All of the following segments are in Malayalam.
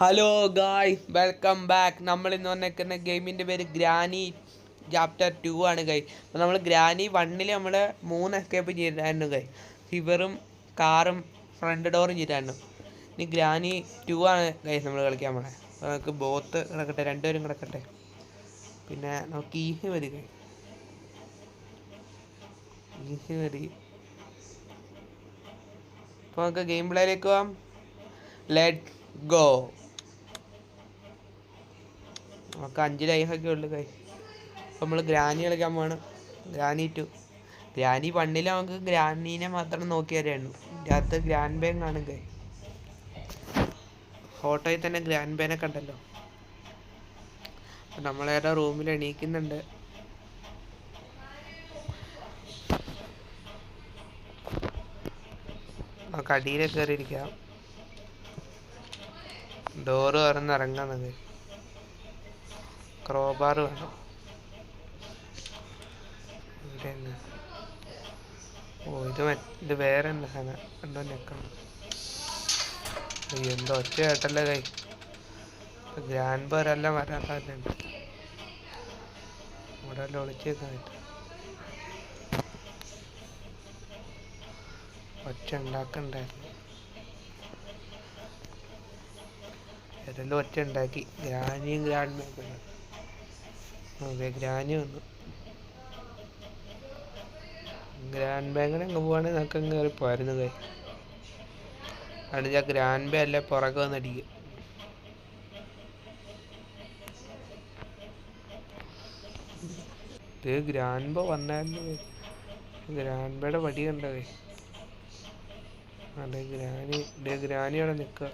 ഹലോ ഗായ്, വെൽക്കം ബാക്ക്. നമ്മൾ ഇന്ന് വന്നേക്കുന്ന ഗെയിമിൻ്റെ പേര് ഗ്രാനി ചാപ്റ്റർ 2 ആണ് ഗൈ. അപ്പോൾ നമ്മൾ ഗ്രാനി 1-ൽ നമ്മൾ 3 എസ്കേപ്പ് ചെയ്തിട്ടായിരുന്നു ഗൈ. ഫിവറും കാറും ഫ്രണ്ട് ഡോറും ചെയ്തിട്ടായിരുന്നു. ഇനി ഗ്രാനി 2 ആണ് ഗൈ നമ്മൾ കളിക്കാൻ പോണേ. അപ്പോൾ നമുക്ക് ബോത്ത് കിടക്കട്ടെ, രണ്ടുപേരും കിടക്കട്ടെ. പിന്നെ നമുക്ക് ഈസി മതി ഗൈ, ഈസി മതി. അപ്പോൾ നമുക്ക് ഗെയിം പ്ലേയിലേക്ക് പോവാം. Let go. നമുക്ക് 5 ലൈഫൊക്കെ ഉള്ളു കൈ. അപ്പോൾ നമ്മൾ ഗ്രാനി കളിക്കാൻ പോകണം. ഗ്രാനി 2. ഗ്രാനി 1-ൽ നമുക്ക് ഗ്രാനീനെ മാത്രം നോക്കി അറിയായിരുന്നു. ഇതിനകത്ത് ഗ്രാൻഡ് ബേൻ കാണും കൈ. ഫോട്ടോയിൽ തന്നെ ഗ്രാൻഡ് ബേനെ കണ്ടല്ലോ. അപ്പം നമ്മളേതാ റൂമിൽ എണീക്കുന്നുണ്ട്. നമുക്ക് അടിയിൽ കയറിയിരിക്കാം. ഡോറ് തുറന്നിറങ്ങാന്നത്. ക്രോബാർ വേണം. ഇത് വേറെ എന്താ സാധനം എന്തോ ഞെക്കണം. എന്തോ ഒറ്റ കേട്ടല്ലേ കൈ. ഗ്രാൻഡ് ബേരെല്ലാം വരാറുണ്ട്. ഇവിടെ എല്ലാം ഒളിച്ചേക്കാൻ പറ്റും. ഒച്ച ഉണ്ടാക്കണ്ടായിരുന്നു. ഏതെല്ലാം ഒച്ച ഉണ്ടാക്കി. ഗ്രാനിയും ഗ്രാൻഡ് ബേക്കും. അതെ, ഗ്രാനി വന്നു. ഗ്രാൻഡ് ബാങ്കിന് അങ്ങ് പോവാണെങ്കിൽ നമുക്ക് അങ്ങ് കയറി പോയിരുന്നു കൈ. അടിച്ചാൽ ഗ്രാൻഡ് ബേ അല്ലേ പുറകെ വന്നടിക്കും. ഇത് ഗ്രാൻഡ് ബേ വന്നായിരുന്നു. ഗ്രാൻഡ് ബേയുടെ വടി കണ്ട കൈ. അതെ, ഗ്രാനി അവിടെ നിൽക്കുക.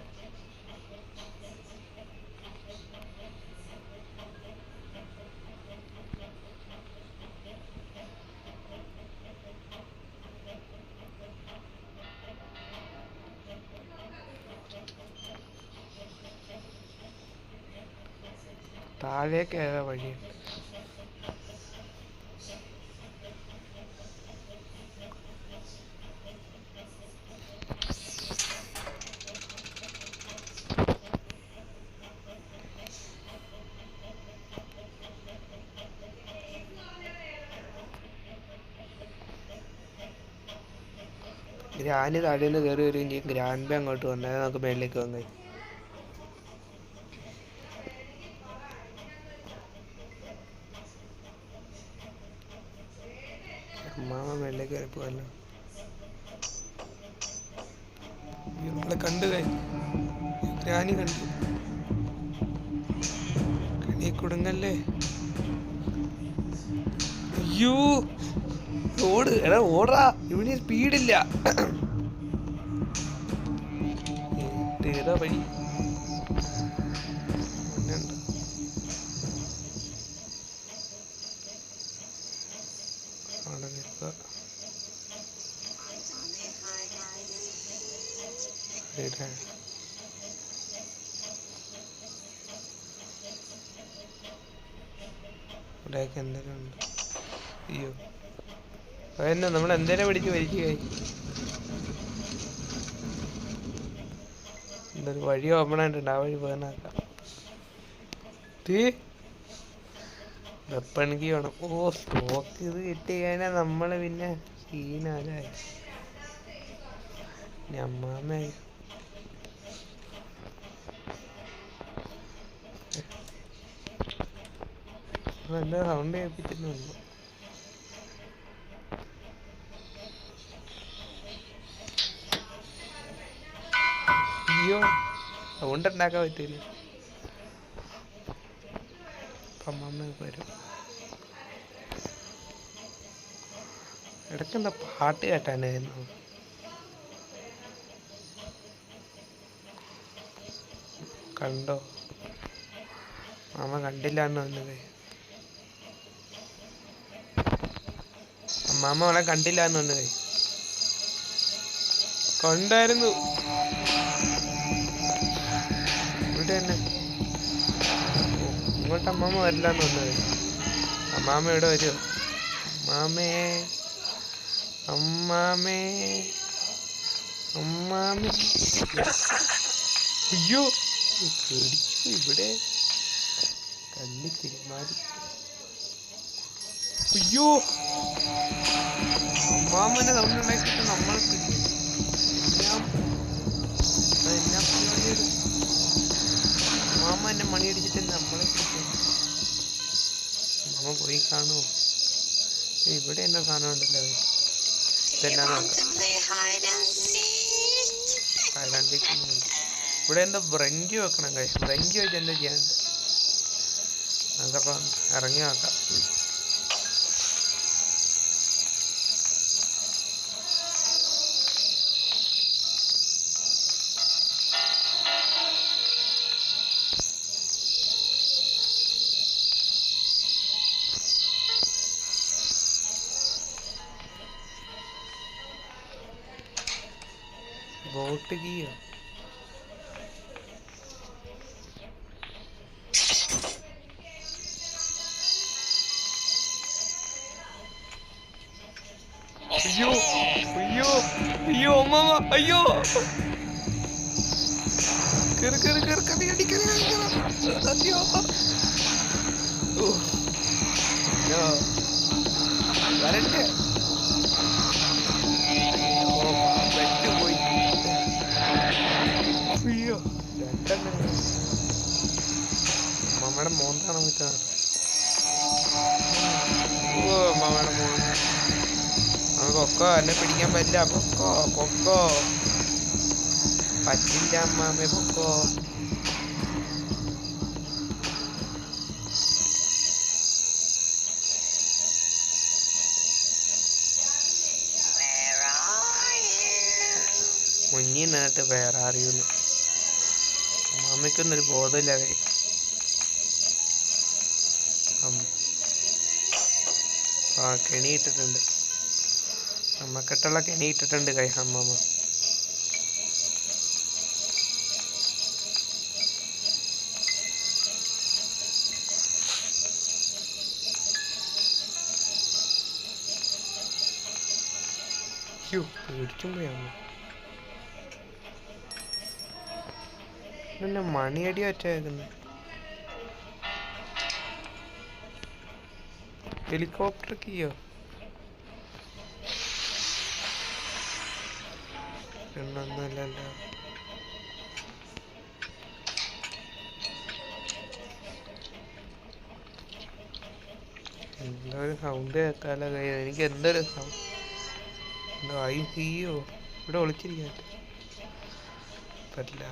താഴേക്ക് ഏതാ വഴിയുണ്ട്. ഗ്രാനി താഴെ നിന്ന് കയറി വരികയും ചെയ്യും. ഗ്രാൻഡ് ബേ അങ്ങോട്ട് വന്നാൽ നമുക്ക് മേളിലേക്ക് വന്നു. അമ്മാമ മേളിലേക്ക് കയറി പോവല്ലോ. നമ്മളെ കണ്ടു കഴിഞ്ഞു. ഗ്രാനി കണ്ടു. കണി കുടുങ്ങല്ലേ. അയ്യോ, ഓട് എടാ, ഓടാ. ഇവിടെ സ്പീഡില്ല. ഏതാ വഴി? അവിടെ നിൽക്കുക. ഇവിടെയൊക്കെ എന്തെങ്കിലും ഉണ്ട്. അയ്യോ, അതെന്നാ നമ്മൾ എന്തേലും പിടിച്ച് വലിച്ചു കൈ. എന്തൊരു വഴി ഓപ്പൺ ആയിട്ടുണ്ട്. ആ വഴി പോകാനാക്കാം. വെപ്പണിക്ക് വേണം. ഓ, സ്റ്റോക്ക് ഇത് കിട്ടി കഴിഞ്ഞാൽ നമ്മൾ പിന്നെ സീനാലേ. ഞമ്മാമേ, എന്താ സൗണ്ട് കേൾപ്പിച്ചിട്ടുണ്ട്. അയ്യോ, സൗണ്ട് ഉണ്ടാക്കാൻ പറ്റില്ല. അമ്മമ്മ വരും. ഇടയ്ക്കെന്താ പാട്ട് കേട്ടാനായിരുന്നു. കണ്ടോ? മാമ കണ്ടില്ല എന്ന് വന്നത്. അമ്മാമ്മ അവളെ കണ്ടില്ല എന്ന് വന്നത്. കണ്ടായിരുന്നു. ഇവിടെ തന്നെ. ഇങ്ങോട്ട് അമ്മാമ്മ വരില്ല എന്ന് വന്നത്. അമ്മാമ്മ ഇവിടെ വരുമോ? അമ്മാമേ, അമ്മാമേ, അമ്മാമേ. അയ്യോ, പേടിച്ചു ഇവിടെ കണ്ണി തിരുമാറി. അയ്യോ അമ്മാമനെ സൗണ്ട് ഉണ്ടാക്കിയിട്ട് നമ്മളെ അമ്മാമ എന്നെ മണിയടിച്ചിട്ട് നമ്മളെ അമ്മ പോയി കാണുമോ? ഇവിടെ എന്നെ സാധനം ഉണ്ടല്ലോ. ഇതെന്നാ നോക്കാം. ഇവിടെ എന്താ ബ്രഞ്ച് വെക്കണം കഴിച്ചു. ബ്രഞ്ച് വെച്ച് എന്താ ചെയ്യാനുണ്ട്? നമുക്കപ്പം ഇറങ്ങി നോക്കാം. ബോട്ട് കീയോ? അയ്യോ അയ്യോ അയ്യോ അമ്മാമ അയ്യോ കേറി കേറി കേറി കറി അടിക്കറി അയ്യോ വരട്ടെ. പോയി അയ്യോ രണ്ടെണ്ണം അമ്മമ്മയുടെ മോന്താണ് പറ്റാറ്. ഓ അമ്മമ്മയുടെ മോൻ പൊക്കോ, എന്നെ പിടിക്കാൻ പറ്റില്ല. പൊക്കോ പൊക്കോ, പറ്റില്ല അമ്മാമ്മ പൊക്കോ. മുങ്ങി നിന്നിട്ട് വേറെ അറിയുന്നു. അമ്മാമ്മയ്ക്കൊന്നൊരു ബോധമില്ല. കെണി ഇട്ടിട്ടുണ്ട്, അമ്മക്കെട്ടുള്ള കെണി ഇട്ടിട്ടുണ്ട് കൈ അമ്മാമ്മ. പേടിച്ചും പോയി അമ്മ. പിന്നെ മണിയടി ഒറ്റയാക്കുന്നു. ഹെലികോപ്റ്റർ കീയോ? ഒന്നുമില്ലല്ലോ. എന്തോ ഒരു സൗണ്ട് കേൾക്കാലോ കൈ. എനിക്ക് എന്തൊരു സൗണ്ട് എന്തോ ആയി കീയോ. ഇവിടെ ഒളിച്ചിരിക്കാൻ പറ്റില്ല.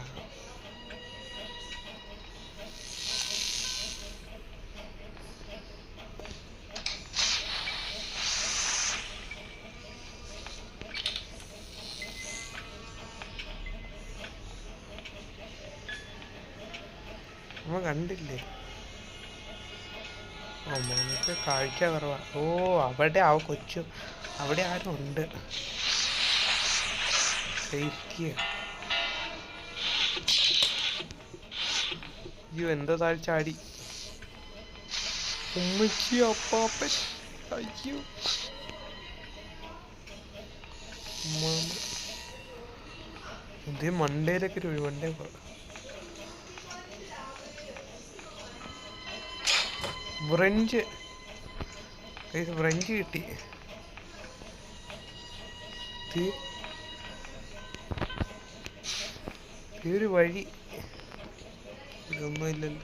അമ്മ കണ്ടില്ലേ? അമ്മക്ക് കാഴ്ച കുറവാ. ഓ അവിടെ കൊച്ചു അവിടെ ആരും ഉണ്ട്. സേഫ്റ്റിയാ. അയ്യോ എന്താ താഴ്ചാടി. ഉമ്മച്ചി അപ്പാപ്പൻ. അയ്യോ എന്തേ മണ്ടയിലൊക്കെ ഒരു മണ്ടേ ഫ്രഞ്ച് ഫ്രഞ്ച് കിട്ടി. ഒരു വഴി ഇതൊന്നുമില്ലല്ലോ.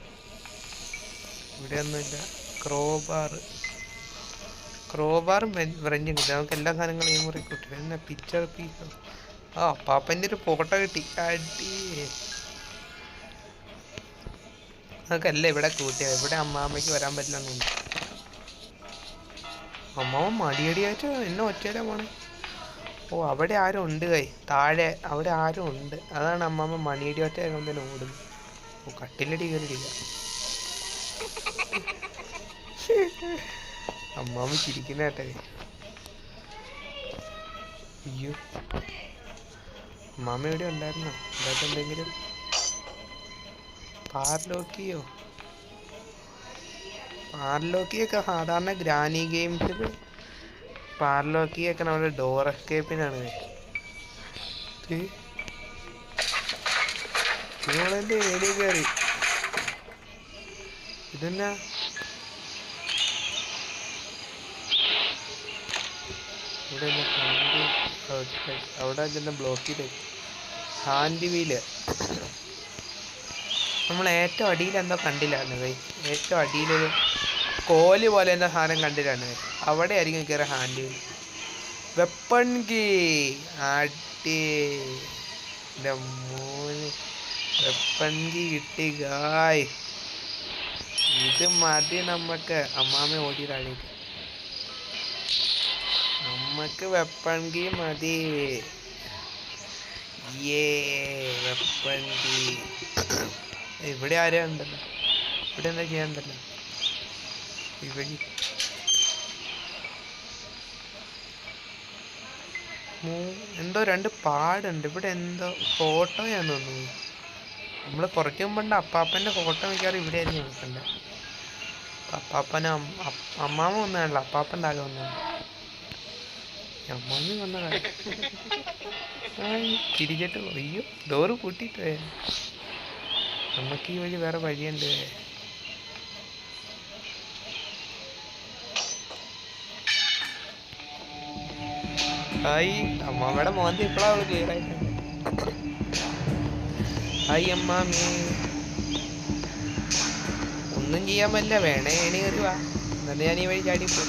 ഇവിടെ ഒന്നുമില്ല. ക്രോബാറും ഫ്രഞ്ചും കിട്ടി. നമുക്ക് എല്ലാ സാധനങ്ങളും ഈ മുറി കിട്ടി. പിന്നെ പിക്ചർ പീസ്. ആ പാപ്പൻ്റെ ഒരു ഫോട്ടോ കിട്ടി. അടി നമുക്കല്ല ഇവിടെ കൂട്ടിയത്. ഇവിടെ അമ്മാമ്മയ്ക്ക് വരാൻ പറ്റില്ലെന്നുണ്ട്. അമ്മാമ്മ മടിയടിയായിട്ട് എന്നെ ഒറ്റയില പോണേ. ഓ അവിടെ ആരും ഉണ്ട് കൈ താഴെ. അവിടെ ആരും ഉണ്ട്. അതാണ് അമ്മാമ്മ മണിയടി ഒറ്റ തന്നെ ഓടുന്നത്. ഓ കട്ടിലടി കയറിയില്ല. അമ്മാമ്മ ചിരിക്കുന്ന കേട്ടെ. അയ്യോ അമ്മാമ്മ എവിടെ ഉണ്ടായിരുന്നോ? ഇതൊക്കെ എന്തെങ്കിലും പാർലോക്കിയൊക്കെ സാധാരണ ഗ്രാനി ഗെയിംസിൽ പാർലോക്കിയൊക്കെ നമ്മുടെ ഡോർ എസ്കേപ്പിനാണ്. നിങ്ങളെന്റെ ഏടി കയറി ഇതെന്നാ ഇവിടെ അവിടെ ചെന്ന ബ്ലോക്ക് ചെയ്ത് ഹാൻഡ് വീല്. നമ്മൾ ഏറ്റവും അടിയിൽ എന്തോ കണ്ടില്ലായിരുന്നു കൈ. ഏറ്റവും അടിയിലൊരു കോല് പോലെ എന്ന സാധനം കണ്ടില്ലായിരുന്നു. അവിടെ ആയിരിക്കും കയറി ഹാൻഡ് വീൽ. വെപ്പൺ കീ അടി എൻ്റെ മോന് വെപ്പൺ കീ കിട്ടി ഗായ്. ഇത് മതി നമുക്ക്. അമ്മാമ്മ ഓടി താഴേക്ക്. നമുക്ക് വെപ്പൺ കീ മതി. Weapon key. ഇവിടെ ആരാ ഉണ്ടല്ലോ. ഇവിടെ എന്താ ചെയ്യാനുണ്ടല്ലോ. ഇവിടെ എന്തോ 2 പാടുണ്ട്. ഇവിടെ എന്തോ ഫോട്ടോയാന്ന് തോന്നുന്നു. നമ്മൾ കുറച്ച് മുമ്പുണ്ട് അപ്പാപ്പൻ്റെ ഫോട്ടോ മിക്കാറും ഇവിടെ ആയിരുന്നു നോക്കണ്ട. അപ്പാപ്പന അമ്മാമ്മ വന്നതാണല്ലോ. അപ്പാപ്പൻ്റെ ആകെ വന്നതാണ്. അമ്മാമ്മ വന്നതാണ്. തിരിച്ചിട്ട് അയ്യോ ഡോറ് പൂട്ടിയിട്ട് നമുക്ക് ഈ വഴി വേറെ വഴിയുണ്ട്. ഹായ് അമ്മാമ്മയുടെ മോന്തി ഇപ്പോഴാണ് അവള് ക്ലിയർ ആയിട്ടുണ്ട്. ഹായ് അമ്മാമ്മേ. ഒന്നും ചെയ്യാൻ പറ്റില്ല. വേണേ ഏണി കയറി വാ. എന്നിട്ട് ഞാൻ ഈ വഴി ചാടിപ്പോ.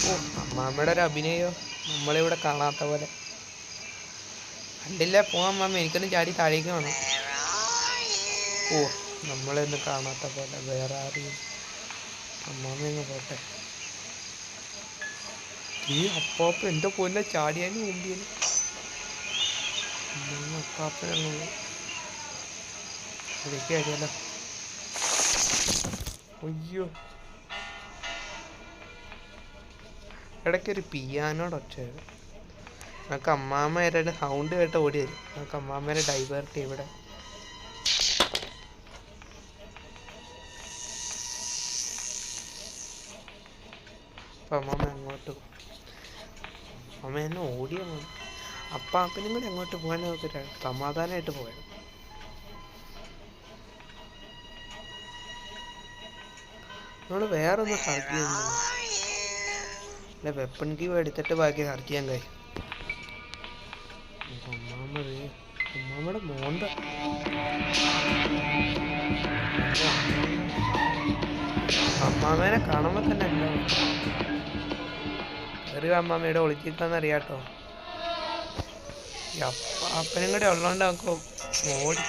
ഓ അമ്മാമ്മയുടെ ഒരു അഭിനയോ നമ്മളിവിടെ കാണാത്ത പോലെ. കണ്ടില്ല പോവാം അമ്മാമ്മ. എനിക്കൊന്നും ചാടി താഴേക്ക് വേണം. ഓ നമ്മളൊന്നും കാണാത്ത പോലെ വേറെ ആരെയും. അമ്മാമ്മ അങ്ങ് പോട്ടെ. ഈ അപ്പാപ്പ എൻ്റെ പോലെ ചാടിയാലും മുമ്പിൽ അപ്പാപ്പനങ്ങ് പോയി. ഇവിടേക്ക് അറിയാലോ. അയ്യോ ഇടയ്ക്കൊരു പിയാനോട് ഒച്ചയാണ്. നമുക്ക് അമ്മാമ്മേരുടെ സൗണ്ട് കേട്ട് ഓടി വരും. നമുക്ക് അമ്മാമ്മേരെ ഡൈവേർട്ട് ചെയ്യും. ഇവിടെ അപ്പം അമ്മാമ്മ അങ്ങോട്ട് പോകും. അമ്മ എന്നെ ഓടിയ പോകും. അപ്പാപ്പനും കൂടി അങ്ങോട്ട് പോകാൻ നമുക്ക് സമാധാനമായിട്ട് പോയത്. നമ്മൾ വേറൊന്ന് സെർച്ച് ചെയ്യുന്നു. അല്ല വെപ്പൺ കീ എടുത്തിട്ട് ബാക്കി സെർച്ച് ചെയ്യാൻ കഴിയും. അമ്മാമ്മയുടെ മോന്ത അമ്മാമ്മേനെ കാണുമ്പോൾ തന്നെ അല്ലോ ഒരു അമ്മാമ്മയുടെ ഒളിച്ചിരിക്കാന്ന് അറിയാട്ടോ. ഈ അപ്പനും കൂടെ ഉള്ളതുകൊണ്ട് നമുക്ക് ഓടി.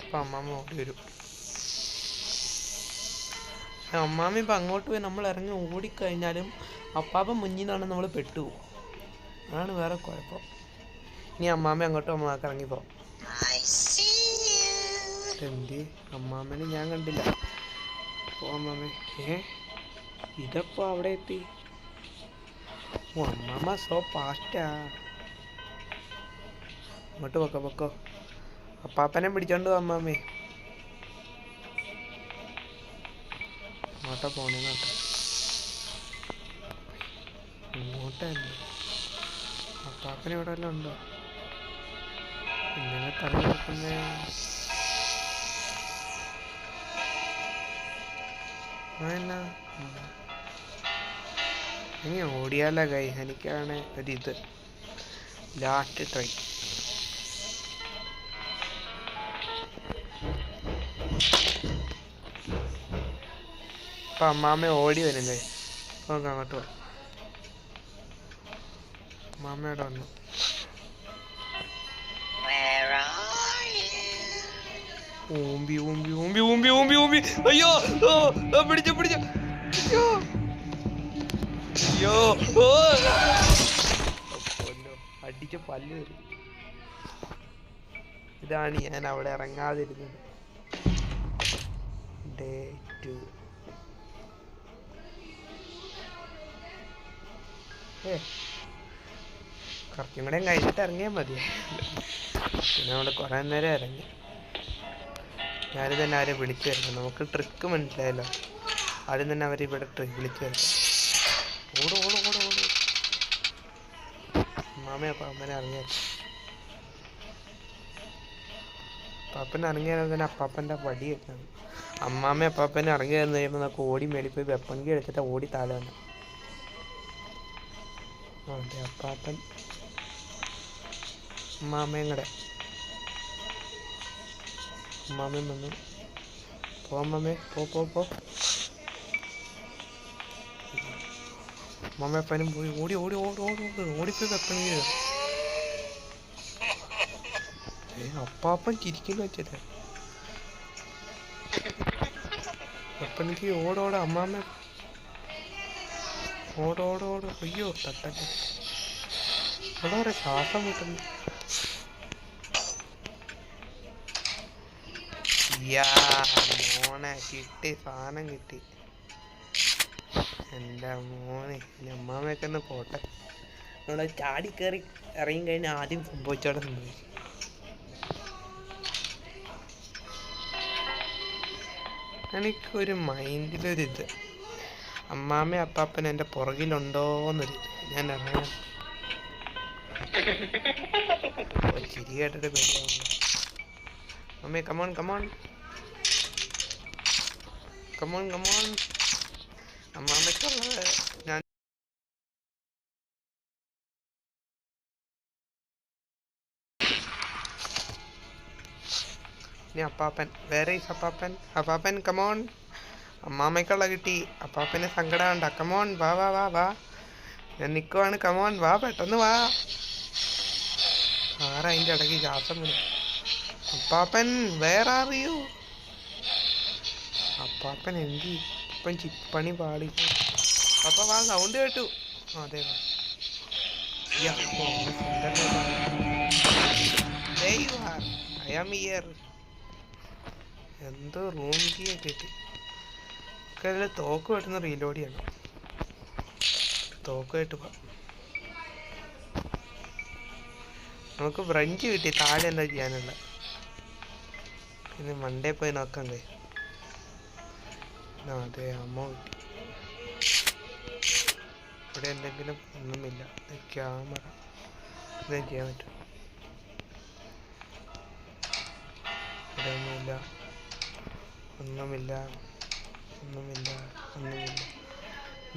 അപ്പം അമ്മാമ്മ ഓടി വരും. അമ്മാമ്മ ഇപ്പം അങ്ങോട്ട് പോയി നമ്മൾ ഇറങ്ങി ഓടിക്കഴിഞ്ഞാലും അപ്പാപ്പൻ മുന്നിൽ നിന്നാണ് നമ്മൾ പെട്ടുപോകും. അതാണ് വേറെ കുഴപ്പം. ഇനി അമ്മാമ്മ അങ്ങോട്ട് അമ്മക്ക് ഇറങ്ങിപ്പോ. എന്ത് അമ്മാമ്മനെ ഞാൻ കണ്ടില്ല. ഓ അമ്മാമ്മ ഇതപ്പോ അവിടെ എത്തി. ഓ അമ്മാമ്മ സോ ഫാസ്റ്റാ. അങ്ങോട്ട് പൊക്കോ പൊക്കോ. അപ്പാപ്പനെ പിടിച്ചോണ്ട് പോ അമ്മാമ്മേ. അങ്ങോട്ടാ പോണേന്നോട്ടെ. ഇങ്ങോട്ടല്ലേ. അപ്പാപ്പന ഇവിടെ വല്ലതും ഉണ്ടോ? ഇങ്ങനെ തറ നോക്കുന്നേ. എന്നാ ഇനി ഓടിയാലോ കൈ. എനിക്കാണ് ഒരിത് ലാസ്റ്റ് ട്രൈ. അപ്പം അമ്മാമ്മ ഓടി വരും കൈ. അപ്പം അങ്ങോട്ട് പോ. അമ്മാമ്മയുടെ വന്നു. ഊമ്പി ഊമ്പി ഊമ്പി ഊമ്പി ഊമ്പി ഊമ്പി. അയ്യോ പിടിച്ചു പിടിച്ചു. അയ്യോ അയ്യോ അടിച്ച പല്ല് വരും. ഇതാണ് ഞാൻ അവിടെ ഇറങ്ങാതിരുന്നത്. ഡേ 2. കുറച്ചും കൂടെ കഴിഞ്ഞിട്ട് ഇറങ്ങിയാൽ മതി. പിന്നെ അവിടെ കുറേ നേരം ഇറങ്ങി. ഞാനും തന്നെ അവരെ വിളിച്ചു വരുന്നു. നമുക്ക് ട്രിക്ക് മനസ്സിലായല്ലോ. ആദ്യം തന്നെ അവരെ ഇവിടെ വിളിച്ചു വരുന്നു. ഓട് ഓട് ഓട് ഓട്. മാമയപ്പം അമ്മനെ ഇറങ്ങിയ അപ്പാപ്പൻ ഇറങ്ങി വരുമ്പോൾ തന്നെ അപ്പാപ്പൻ്റെ വടി വെക്കണം. അമ്മാമ്മ അപ്പാപ്പനെ ഇറങ്ങി വന്നു കഴിയുമ്പോൾ നമുക്ക് ഓടി മേളിൽ പോയി വെപ്പൺകി എടുത്തിട്ട് ഓടി താഴെ വന്നു. അതെ അപ്പാപ്പൻ അമ്മാമ്മയും കൂടെ അമ്മാമ്മയും വന്നു. അമ്മമ്മേ പോ അമ്മമ്മ അപ്പനും പോയി ഓടിപ്പോയി വെപ്പൺകി. അപ്പാപ്പൻ ചിരിക്കുന്നു വെച്ചിട്ട് വെപ്പൺകി ഓടോട് അമ്മാമ്മ ഓടോട്. അയ്യോ തട്ടല്ലേ അവിടെ ശ്വാസം മുട്ടുന്നു. മോനെ കിട്ടി, സാധനം കിട്ടി എൻ്റെ മോനെ. ഇനി അമ്മാമ്മയൊക്കെ ഒന്ന് പോട്ടെ. നമ്മള് ചാടി കയറി ഇറങ്ങി കഴിഞ്ഞാൽ ആദ്യം സംഭവിച്ചോടെ സംഭവിച്ചു. എനിക്കൊരു മൈൻഡിലൊരിത്, അമ്മാമ്മ അപ്പാപ്പൻ എൻ്റെ പുറകിലുണ്ടോന്നൊരിത്. ഞാൻ ഇറങ്ങാം. ചിരി കേട്ടിട്ട് പേടിയാവുന്നു. അമ്മേ കമോൺ അമ്മാമ്മയ്ക്കുള്ളത് ഞാൻ ഇനി അപ്പാപ്പൻ വേറെ അപ്പാപ്പൻ കമോൺ. അമ്മാമ്മയ്ക്കുള്ള കിട്ടി. അപ്പാപ്പന് സങ്കടം വേണ്ട. കമോൺ വാ ഞാൻ നിൽക്കുവാണ്. കമോൺ വാ, പെട്ടെന്ന് വാ. അതിൻ്റെ ഇടയ്ക്ക് ശ്വാസം വരും. അപ്പാപ്പൻ വേറെ അറിയൂ. അപ്പാപ്പൻ എന്ത് ഇപ്പം ചിപ്പണി പാടി. അപ്പ വാ, സൗണ്ട് കേട്ടു. അതെ ഐ ആം ഹിയർ. എന്തോ റൂം കീ ഒക്കെ കിട്ടി. ഒക്കെ അതിൽ തോക്ക് വെട്ടുന്ന റീലോഡ് ചെയ്യണം. തോക്ക് കേട്ട് പോവാം. നമുക്ക് ബ്രഞ്ച് കിട്ടി. താഴെ എന്താ ചെയ്യാനുള്ള. പിന്നെ മണ്ടേ പോയി നോക്കാൻ കഴിയും. അതെ അമ്മ കിട്ടി. ഇവിടെ എന്തെങ്കിലും ഒന്നുമില്ല. ക്യാമറ എന്തെങ്കിലും ചെയ്യാൻ പറ്റും. ഇവിടെ ഒന്നുമില്ല.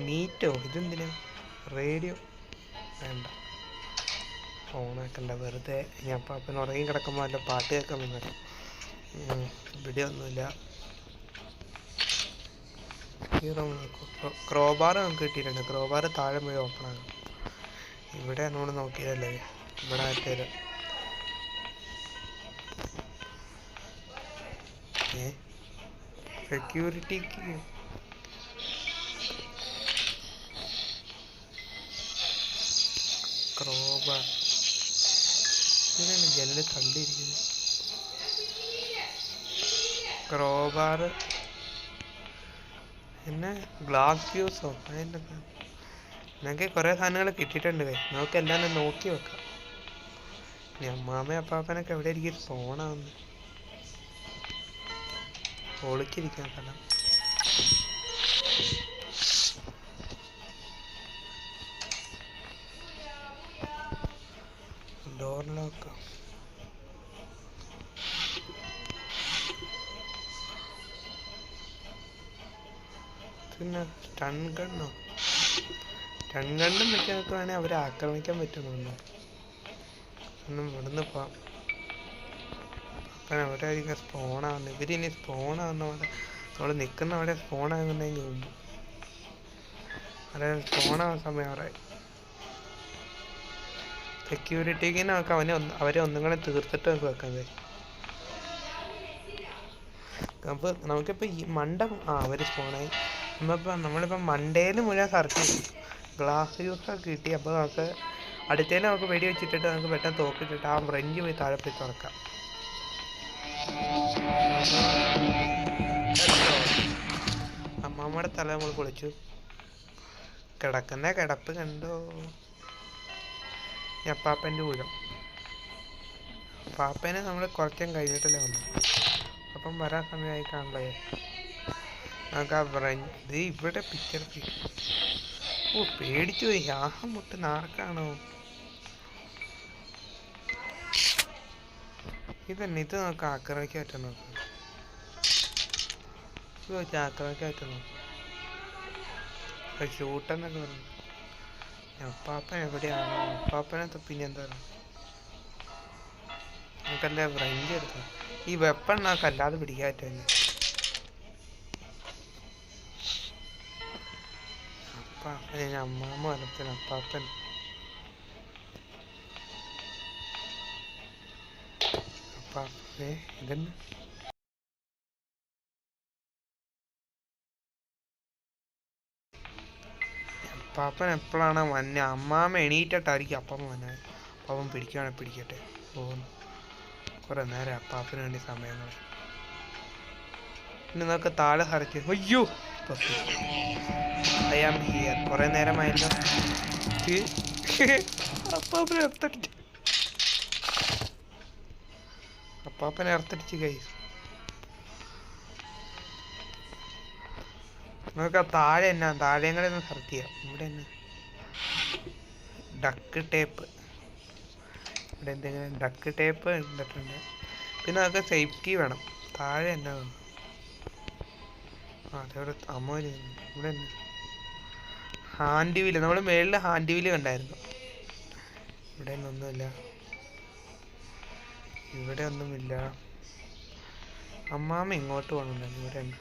മീറ്റോ ഇതെന്തിനാ? റേഡിയോ വേണ്ട. ഫോണാക്കണ്ട വെറുതെ. ഞാൻ അപ്പാപ്പൻ ഉറങ്ങി കിടക്കുമ്പോൾ അല്ല പാട്ട് കേൾക്കാൻ വന്നത്. ഇവിടെ ഒന്നുമില്ല. ക്രോബാർ നമുക്ക് കിട്ടിയിട്ടുണ്ട്. ക്രോബാർ താഴെ പോയി ഓപ്പൺ ആകും. ഇവിടെ നമ്മൾ നോക്കിയതല്ലേ. ഇവിടെ ആറ്റേത് സെക്യൂരിറ്റിക്ക് ക്രോബാർ ഇതിനാണ് ജനല് തള്ളിയിരിക്കുന്നത്. ക്രോബാർ പിന്നെ ഗ്ലാസ് ഫ്യൂസോ അതിൻ്റെ ഞങ്ങൾക്ക് കുറേ സാധനങ്ങൾ കിട്ടിയിട്ടുണ്ട്. നമുക്ക് എല്ലാം നോക്കി വെക്കാം. ഇനി അമ്മാമ്മ അപ്പാപ്പനൊക്കെ എവിടെ ഇരിക്കും? ഫോണാവുന്നു ഒളിച്ചിരിക്കാൻ സ്ഥലം. Door lock. പിന്നെ സ്റ്റൺ ഗണ്ണും വെച്ച് നമുക്ക് വേണേൽ അവരെ ആക്രമിക്കാൻ പറ്റുന്നുണ്ടോ? ഒന്നും ഇവിടുന്ന് പോവാം. അപ്പം അവിടെ ആയിരിക്കും സ്പോണാവുന്നത്. ഇവരിനി സ്പോണാവുന്ന പോലെ നമ്മൾ നിൽക്കുന്ന അവിടെ സ്പോണാകുന്നതിന് മുമ്പ് അതായത് സ്പോണാവുന്ന സമയം അവിടെ സെക്യൂരിറ്റിക്ക് നമുക്ക് അവരെ ഒന്നും കൂടെ തീർത്തിട്ട് നമുക്ക് വെക്കാൻ കഴിയും. അപ്പോൾ നമുക്കിപ്പോൾ ഈ അവർ സ്പോണായി. നമ്മളിപ്പോൾ മണ്ടേന്ന് മുഴുവൻ സെർച്ച് ചെയ്തു. ഗ്ലാസ് യൂസൊക്കെ കിട്ടി. അപ്പോൾ നമുക്ക് അടുത്തേന്ന് നമുക്ക് വെടി വെച്ചിട്ടിട്ട് നമുക്ക് പെട്ടെന്ന് തോക്കിട്ടിട്ട് ആ ബ്രഞ്ച് പോയി താഴെ പോയി തുറക്കാം. അമ്മാമ്മയുടെ തല നമ്മൾ പൊളിച്ചു. കിടക്കുന്ന കിടപ്പ് കണ്ടോ? അപ്പാപ്പൻ്റെ ഊഴം. പാപ്പനെ നമ്മൾ കുറച്ചും കഴിഞ്ഞിട്ടല്ലേ വന്നു. അപ്പം വരാൻ സമയമായി കാണല്ലേ. നമുക്ക് ആ ബ്രഞ്ച് ഇവിടെ പിക്ചർ പേടിച്ചു പോയി. ആഹം മുട്ട് നാർക്കാണോ? ഈ ഇതന്നെ ഇത് നോക്കാം, ആക്രമിക്കാൻ പറ്റും നോക്കാം. ഇത് നോക്കി ആക്രമിക്കാൻ പറ്റും നോക്കാം. ഷൂട്ടെന്നൊക്കെ പറഞ്ഞു. അപ്പാപ്പൻ എവിടെയാണോ? അപ്പാപ്പനെ പിന്നെന്താ നമുക്കെന്താ റേഞ്ച് എടുക്കാം. ഈ വെപ്പൺ നമുക്ക് അല്ലാതെ പിടിക്കാൻ പറ്റുമല്ലോ. അപ്പാപ്പൻ അമ്മാമ്മ വലപ്പൻ അപ്പാപ്പൻ അപ്പാപ്പേ ഇതന്നെ. അപ്പാപ്പൻ എപ്പോഴാണ് വന്ന? അമ്മാമ്മ എണീറ്റിട്ടായിരിക്കും അപ്പം വന്നത്. അപ്പം പിടിക്കുകയാണെങ്കിൽ പിടിക്കട്ടെ. പോകുന്നു കുറെ നേരം അപ്പാപ്പന് വേണ്ടി സമയങ്ങൾ. ഇനി നമുക്ക് താഴെ ഹറിച്ച്. അയ്യോ ഐ ആം ഹിയർ. കുറെ നേരമായല്ലോ. അപ്പാപ്പനെ എർത്തടിച്ചു. അപ്പാപ്പനെ എർത്തടിച്ച് കൈസ്. നമുക്ക് ആ താഴെ എന്നാ താഴെയും കൂടെ ഒന്ന് സെർച്ച് ചെയ്യാം. ഇവിടെ തന്നെ ഡക്ക് ടേപ്പ്. ഇവിടെ എന്തെങ്കിലും ഡക്ക് ടേപ്പ് ഇട്ടിട്ടുണ്ട്. പിന്നെ നമുക്ക് സേഫ്റ്റി വേണം. താഴെ എന്നാ വേണം? അതവിടെ അമ്മ ഇവിടെ തന്നെ ഹാൻഡ് വീല്. നമ്മൾ മേളിൽ ഹാൻഡ് വീല് കണ്ടായിരുന്നു. ഇവിടെ ഒന്നുമില്ല. ഇവിടെ ഒന്നുമില്ല. അമ്മാമ്മ ഇങ്ങോട്ട് പോകണുണ്ടല്ലോ. ഇവിടെ തന്നെ.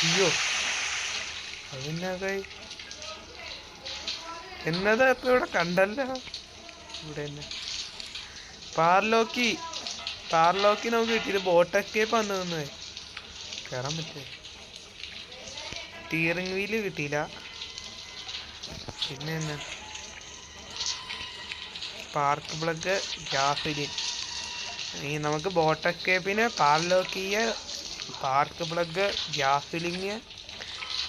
അയ്യോ അതെന്നാ കൈ എന്നതാ ഇപ്പൊ ഇവിടെ കണ്ടല്ല. ഇവിടെ തന്നെ പാർലോക്കി നമുക്ക് കിട്ടിയത്. ബോട്ട് എസ്കേപ്പ് വന്നു നിന്ന് കയറാൻ പറ്റേ. സ്റ്റിയറിംഗ് വീല് കിട്ടിയില്ല. പിന്നെ എന്നാ സ്പാർക്ക് പ്ലഗ്, ഗ്യാസിലിൻ. ഈ നമുക്ക് ബോട്ട് എസ്കേപ്പിന് പാർലോക്കിയ, സ്പാർക്ക് പ്ലഗ്, ഗ്യാസിലിങ്,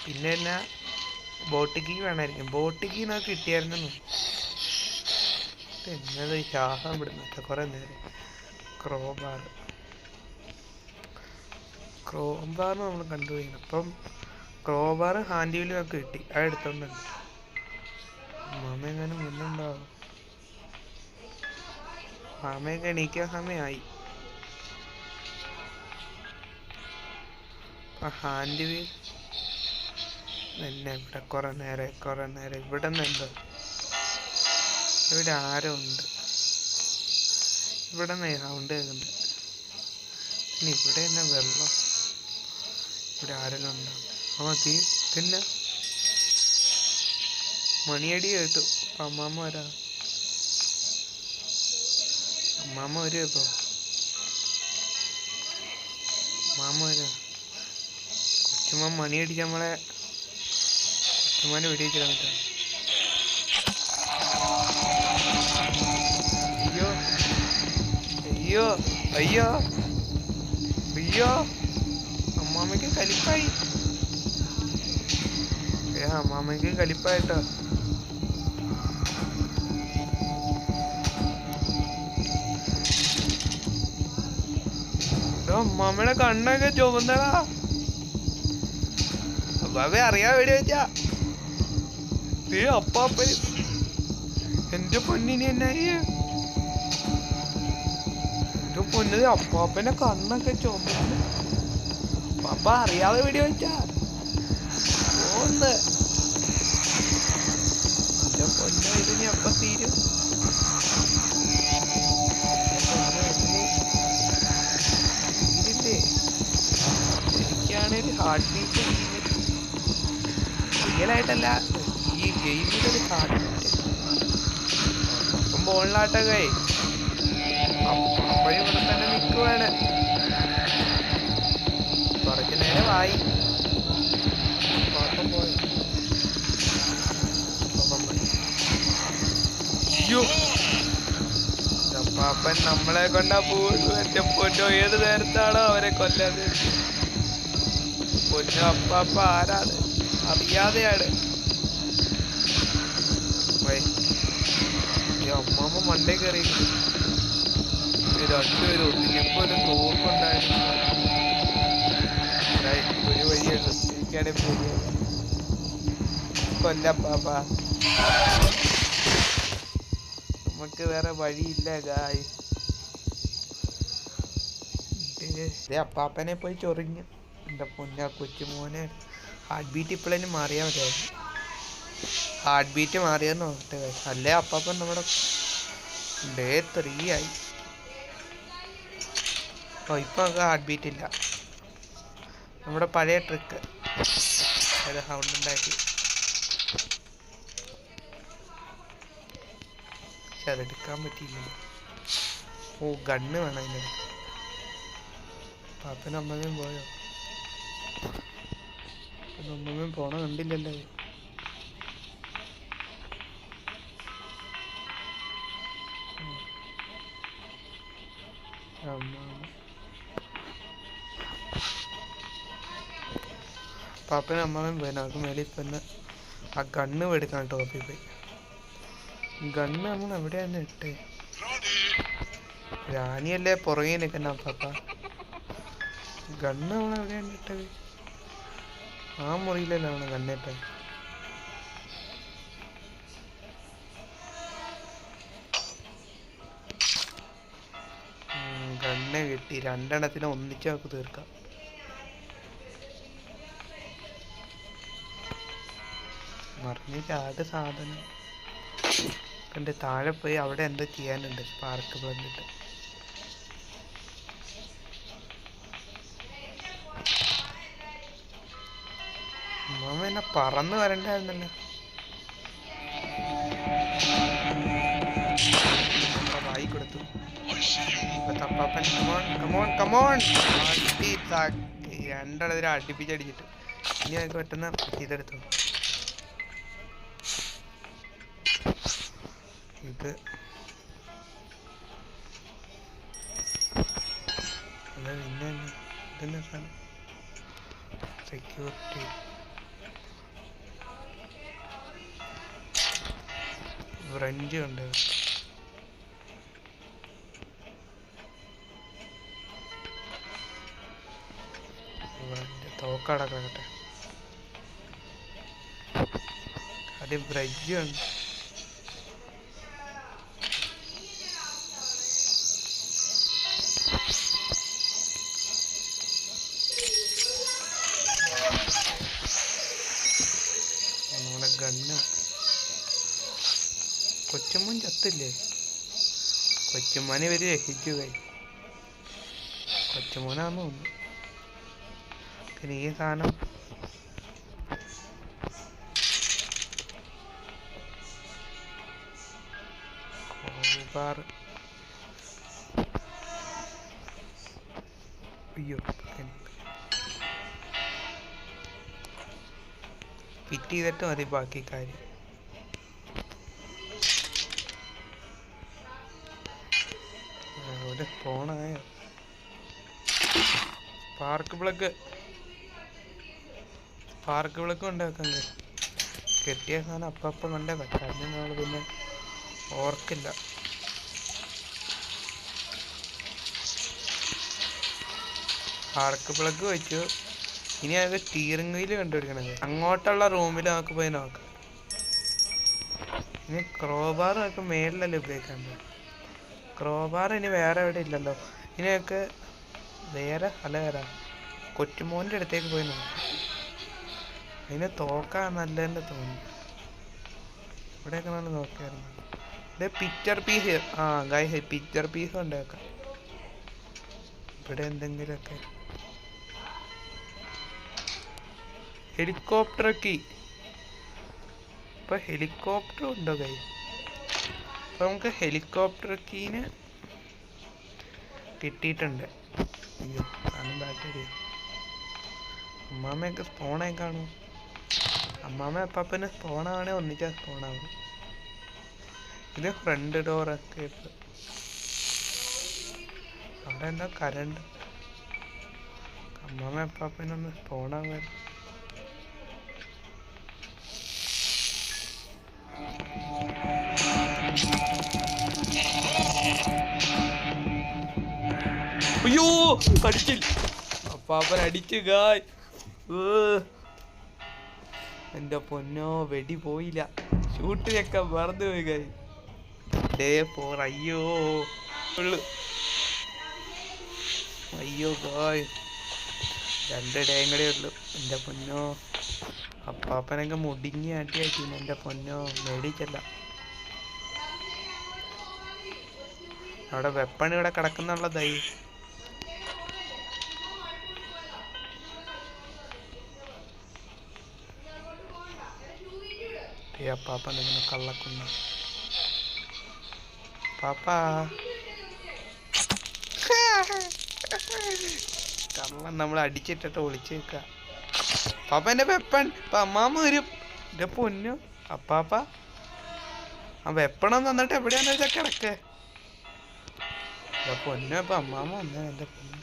പിന്നെ എന്നാ ബോട്ട് കീ വേണമായിരിക്കും. ബോട്ട് കീ നമുക്ക് കിട്ടിയായിരുന്നു. എന്നത് ശ്വാസം വിടുന്നൊക്കെ കുറെ നേരം. ക്രോബാർ നമ്മൾ കണ്ടുപോയി. അപ്പം ക്രോബാർ ഹാൻഡ് വീല് നമുക്ക് കിട്ടി. അത് എടുത്തോണ്ടുണ്ട്. മാമ എങ്ങനെ മുന്നുണ്ടാവും. മാമയൊക്കെ എണീക്കാൻ സമയമായി. ഹാൻഡ് വീൽ തന്നെ ഇവിടെ കുറെ നേരം. ഇവിടെ നിന്ന് എന്തോ ഇവിടെ ആരോ ഉണ്ട്. ഇവിടെ നിന്ന് സൗണ്ട് കേൾക്കുന്നുണ്ട്. പിന്നെ ഇവിടെ തന്നെ വെള്ളം. ഇവിടെ ആരെല്ലാം ഉണ്ടാവും. പിന്നെ മണിയടി കേട്ടു. അമ്മാമ്മ വരാ. അമ്മാമ്മ വരും. ഇപ്പൊ അമ്മാമ്മ വരാ. കൊച്ചുമ്മ മണിയടിച്ച് നമ്മളെ കൊച്ചുമ്മനെ വെടിവെച്ചിടാൻ പറ്റും. അയ്യോ അമ്മാമ്മക്ക് കലിപ്പായി. അമ്മാമ്മക്ക് കലിപ്പായിട്ടോ. അമ്മാമ്മയുടെ കണ്ണൊക്കെ ചുവന്നടാ. അപ്പാപ്പെ അറിയാൻ വേണ്ടി വെച്ചാ. അപ്പാപ്പൻ എന്റെ പൊന്നിന് എന്നായി. എന്റെ പൊന്നത് അപ്പാപ്പന്റെ കണ്ണൊക്കെ ചുമന്ന്. അപ്പാപ്പ അറിയാതെ വേണ്ടി വെച്ചാ. എന്റെ പൊന്ന ഇത് ഇനി അപ്പ തീരും. എനിക്കാണൊരു ഹാർട്ട് ബീറ്റ് റിയലായിട്ടല്ല, ഈ ഗെയിമിലൊരു ഹാർട്ട് ബീറ്റ്. അപ്പം ബോളിലാട്ടൊക്കെ അപ്പോഴും ഇവിടെ തന്നെ നിൽക്കുവാണ്. കുറച്ച് നേരമായി. പാപ്പം പോയി. പാപ്പൻ നമ്മളെ കൊണ്ടാ പോകുന്നു. എന്റെ പൊന്നോ, ഏത് നേരത്താണോ അവരെ കൊല്ലാതെ. പൊന്നോ അപ്പാപ്പ ആരാണ് അറിയാതെയാണ്. അമ്മാമ്മ മണ്ടേ കയറി. രണ്ടുപേരും ഒന്നിലിപ്പോ ഒരു തോക്കുണ്ടായിരുന്നു. ഒരു വഴിയാണ് എനിക്കാണെ പോയി കൊല്ലപ്പാപ്പ. നമുക്ക് നമുക്ക് വേറെ വഴിയില്ല ഗായ്. അപ്പാപ്പനെ പോയി ചൊറിഞ്ഞു. എൻ്റെ പൊന്നാ കൊച്ചുമോനെ. ഹാർട്ട് ബീറ്റ് ഇപ്പോഴേലും മാറിയാൽ മതിയായിരുന്നു. ഹാർട്ട് ബീറ്റ് മാറിയെന്ന് നോക്കട്ടെ. അല്ലേ അപ്പാപ്പൻ നമ്മുടെ ഡേ 3 ആയി. ഓ ഇപ്പം നമുക്ക് ഹാർട്ട് ബീറ്റ് ഇല്ല. നമ്മുടെ പഴയ ട്രിക്ക് അത് സൗണ്ട് ഉണ്ടാക്കി. പക്ഷെ അതെടുക്കാൻ പറ്റിയില്ല. ഓ ഗണ്ണ് വേണം അതിനെടുത്ത്. പാപ്പനും അമ്മയും പോയോ? അമ്മയും പോണ കണ്ടില്ലല്ലോ. പാപ്പനും അമ്മയും പോയി. നമുക്ക് മേളിൽ പിന്നെ ആ ഗണ്ണ് എടുക്കണം. ടോപ്പിൽ പോയി ഗണ്ണ് നമ്മൾ എവിടെയാണ് ഇട്ടേ? റാണിയല്ലേ പുറകെ നിൽക്കുന്ന പാപ്പ. ഗണ്ണ് നമ്മൾ എവിടെയാണ് ഇട്ടത്? ആ മുറിയിലല്ലേ നമ്മൾ ഗണ്ണിട്ടത്. ഗണ്ണ് കിട്ടി. 2 എണ്ണത്തിന് ഒന്നിച്ച് നമുക്ക് തീർക്കാം. മറിഞ്ഞ് ചാട് സാധനം കണ്ട് താഴെ പോയി. അവിടെ എന്തോ ചെയ്യാനുണ്ട്. സ്പാർക്ക് പ്ലഗിട്ട് അമ്മ എന്നെ പറന്ന് വരണ്ടായിരുന്നല്ലോ. വായി കൊടുത്തു. തപ്പാപ്പൻ കമോൺ കമോൺ. 2 അടുപ്പിച്ചടിച്ചിട്ട് ഇനി നമുക്ക് പെട്ടെന്ന് ഇതെടുത്തു. ഇത് പിന്നെ ഇതെന്നെ സാധനം സെക്യൂരിറ്റി. ഫ്രഞ്ച് ഉണ്ട്. തോക്കടക്കട്ടെ. അത് ബ്രജ് ഉണ്ട്. നമ്മുടെ ഗണ്ണ്. കൊച്ചുമോൻ ചത്തില്ലേ? കൊച്ചുമോനെ ഇവര് രക്ഷിച്ചു പോയി. കൊച്ചുമോനാന്ന് തോന്നുന്നു. പിന്നെ ഈ സാധനം അയ്യോ ഫിറ്റ് ചെയ്തിട്ട് മതി ബാക്കി കാര്യം. അവിടെ ഫോണായോ? സ്പാർക്ക് പ്ലഗ് ഉണ്ടാക്കാൻ കെട്ടിയ സാധനം അപ്പം കണ്ടേ പറ്റാൻ നമ്മൾ പിന്നെ ഓർക്കില്ല. സ്പാർക്ക് പ്ലഗ് വെച്ചു. ഇനി അത് സ്റ്റിയറിംഗ് വീല് കണ്ടുപിടിക്കണത്. അങ്ങോട്ടുള്ള റൂമിൽ നമുക്ക് പോയി നോക്കാം. ഇനി ക്രോബാർ നമുക്ക് മേളിലല്ലേ ഉപയോഗിക്കാൻ. ക്രോബാർ ഇനി വേറെ എവിടെ ഇല്ലല്ലോ. ഇനി നമുക്ക് വേറെ കൊച്ചുമോൻ്റെ അടുത്തേക്ക് പോയി നോക്കാം. അതിന് തോക്കാൻ നല്ലതെന്ന് തോന്നി. ഇവിടെയൊക്കെ നമ്മൾ നോക്കിയായിരുന്നു. ഇത് picture piece. Guys picture piece ഉണ്ടാക്കാം. ഇവിടെ എന്തെങ്കിലുമൊക്കെ ഹെലികോപ്റ്റർ കീ. ഇപ്പം ഹെലികോപ്റ്റർ ഉണ്ടോ ഗൈസ്? അപ്പം നമുക്ക് ഹെലികോപ്റ്റർ കീന് കിട്ടിയിട്ടുണ്ട്. അയ്യോ സാധനം ബാറ്ററി. അമ്മാമ്മയൊക്കെ സ്പോണായി കാണും. അമ്മാമ്മ അപ്പാപ്പന് സ്പോണാവണേ ഒന്നിച്ചാൽ സ്പോണാവും. ഇത് ഫ്രണ്ട് ഡോറൊക്കെ ഇപ്പം അവിടെ എന്താ കരണ്ട്. അമ്മാമ്മ അപ്പാപ്പനൊന്ന് സ്പോണാവാൻ. അയ്യോ കടിച്ചില്ല. അപ്പാപ്പൻ അടിച്ചു ഗായ്. എൻ്റെ പൊന്നോ വെടി പോയില്ല. ഷൂട്ടിനൊക്കെ മറന്നു പോയി ഗായ്. ഡേ 4. അയ്യോ ഉള്ളു. അയ്യോ ഗോയ് 2 ഡേയും കൂടെ ഉള്ളു. എൻ്റെ പൊന്നോ, അപ്പാപ്പനൊക്കെ മുടിങ്ങി ആട്ടിയാക്കി. എൻ്റെ പൊന്നോ മേടിച്ചല്ല. അവിടെ വെപ്പൺ ഇവിടെ കിടക്കുന്നുള്ളതായി. അപ്പാപ്പ എന്തെങ്കിലും കള്ളക്കുന്ന പാപ്പാ കള്ളൻ നമ്മൾ അടിച്ചിട്ടിട്ട് ഒളിച്ചു വെക്ക. പാപ്പ എൻ്റെ വെപ്പൺ ഇപ്പം അമ്മാമ്മ വരും. എൻ്റെ പൊന്നു അപ്പാപ്പ ആ വെപ്പണം തന്നിട്ട് എവിടെയാന്ന് വെച്ചാൽ കിടക്ക്. എൻ്റെ പൊന്നു ഇപ്പം അമ്മാമ്മ വന്നേ. എൻ്റെ പൊന്നു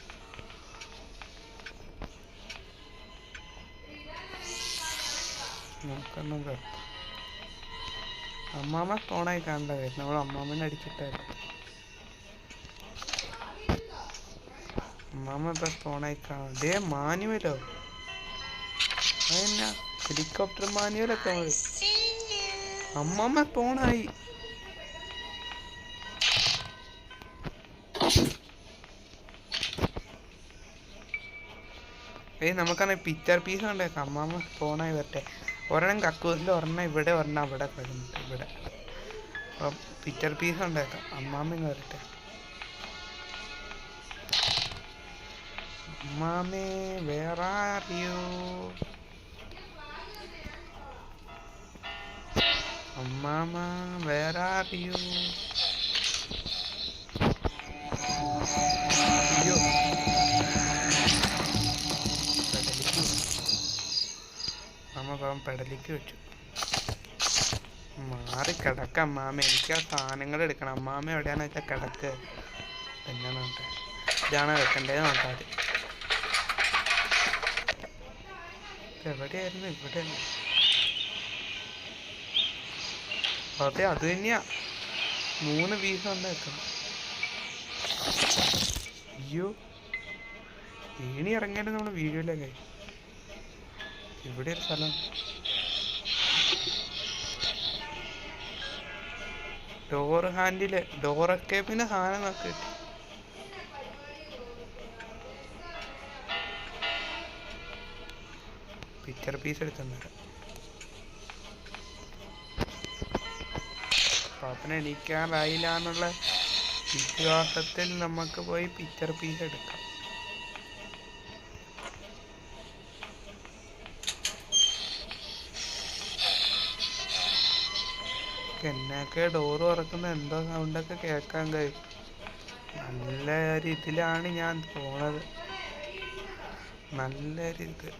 നമുക്കൊന്നും വെപ്പ അമ്മാമ്മ ഫോണായി കാണേണ്ടത്. നമ്മൾ അമ്മാമ്മനെ അടിച്ചിട്ടായിരുന്നു. അമ്മാമ്മ ഇപ്പം ഫോണായി കാണാം. ഡേ മാനുവലോ? അതെന്നാ ഹെലികോപ്റ്റർ മാനുവലൊക്കെ അമ്മാമ്മ ഫോണായി. നമുക്കാണെങ്കിൽ പിക്ചർ പീസ് കണ്ടേക്കാം. അമ്മാമ്മ ഫോണായി വരട്ടെ. ഒരെണ്ണം കക്കൂസിൽ, ഒരെണ്ണം ഇവിടെ, ഒരെണ്ണം അവിടെ കിടക്കുന്നുണ്ട്. ഇവിടെ അപ്പം പിക്ചർ പീസ് ഉണ്ടാക്കാം. അമ്മാമ്മ വരട്ടെ. അമ്മാമേ വേർ ആർ യു? അമ്മാമ വേർ ആർ യു? അയ്യോ അമ്മ പെടലിക്ക് വെച്ചു. മാറി കിടക്ക അമ്മാമ. എനിക്ക് ആ സാധനങ്ങൾ എടുക്കണം. അമ്മാമ എവിടെയാണെന്ന് വെച്ചാൽ കിടക്ക്. എന്നാ നോട്ടെ, ഇതാണ് വെക്കണ്ടേന്ന് നോക്കാം. എവിടെയായിരുന്നു? ഇവിടെ അതെ, അത് തന്നെയാ. 3 പീസ് കൊണ്ട് വെക്കണം. അയ്യോ ഏണി ഇറങ്ങിയാലും നമ്മൾ വീഡിയോയിലൊക്കെ. ഇവിടെ ഒരു സ്ഥലം. ഡോർ ഹാൻഡില്, ഡോറൊക്കെ പിന്നെ സാധനം നോക്കി. Picture piece എടുത്തുണ്ട്. പാപ്പന എണീക്കാറായില്ല എന്നുള്ള വിശ്വാസത്തിൽ നമുക്ക് പോയി പിക്ചർ പീസ് എടുക്കാം. എന്നൊക്കെ ഡോറ് തുറക്കുന്ന എന്തോ സൗണ്ടൊക്കെ കേൾക്കാൻ കഴിയും. നല്ല രീതിയിലാണ് ഞാൻ പോണത്. നല്ല രീതി.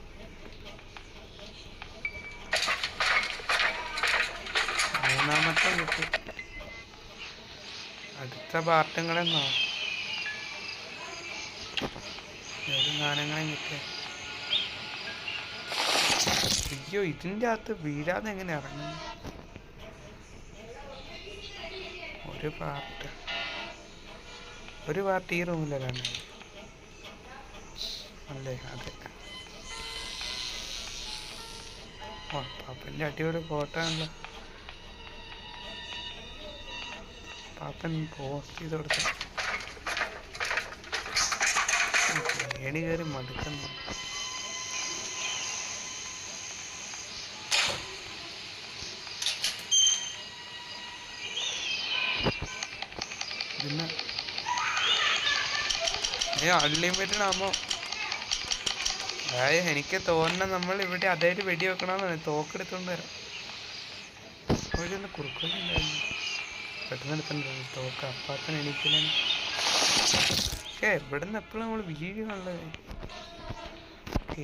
മൂന്നാമത്തെ കിട്ടി. അടുത്ത പാർട്ടുകളെന്നോ ഏത് ഗാനങ്ങളും കിട്ടിയ. അയ്യോ ഇതിൻ്റെ അകത്ത് വീഴാതെ എങ്ങനെ ഇറങ്ങും? ഒരു പാർട്ട് ഈ റൂമിലാണ് അല്ലേ? അതെ. ഓ പാപ്പൻ്റെ അടിപൊളി ഫോട്ടോ ആണല്ലോ. പാപ്പൻ പോസ്റ്റ് ചെയ്ത് കൊടുത്ത ഏണി കയറി മടുക്കുന്നു. പിന്നെ അൺലിമിറ്റഡ് ആകുമ്പോൾ അതായത് എനിക്ക് തോന്നുന്ന നമ്മൾ ഇവിടെ അതായത് വെടി വെക്കണമെന്നാണ്. തോക്കെടുത്തോണ്ട് വരാം. ഒരു കുറുക്കൊന്നുണ്ടായിരുന്നു. പെട്ടെന്ന് എടുത്തിട്ടുണ്ടല്ലോ തോക്ക്. അപ്പാത്തന്നെ എണീക്കില്ല. ഇവിടുന്ന് എപ്പോഴും നമ്മൾ വീഴുന്നുള്ളത്.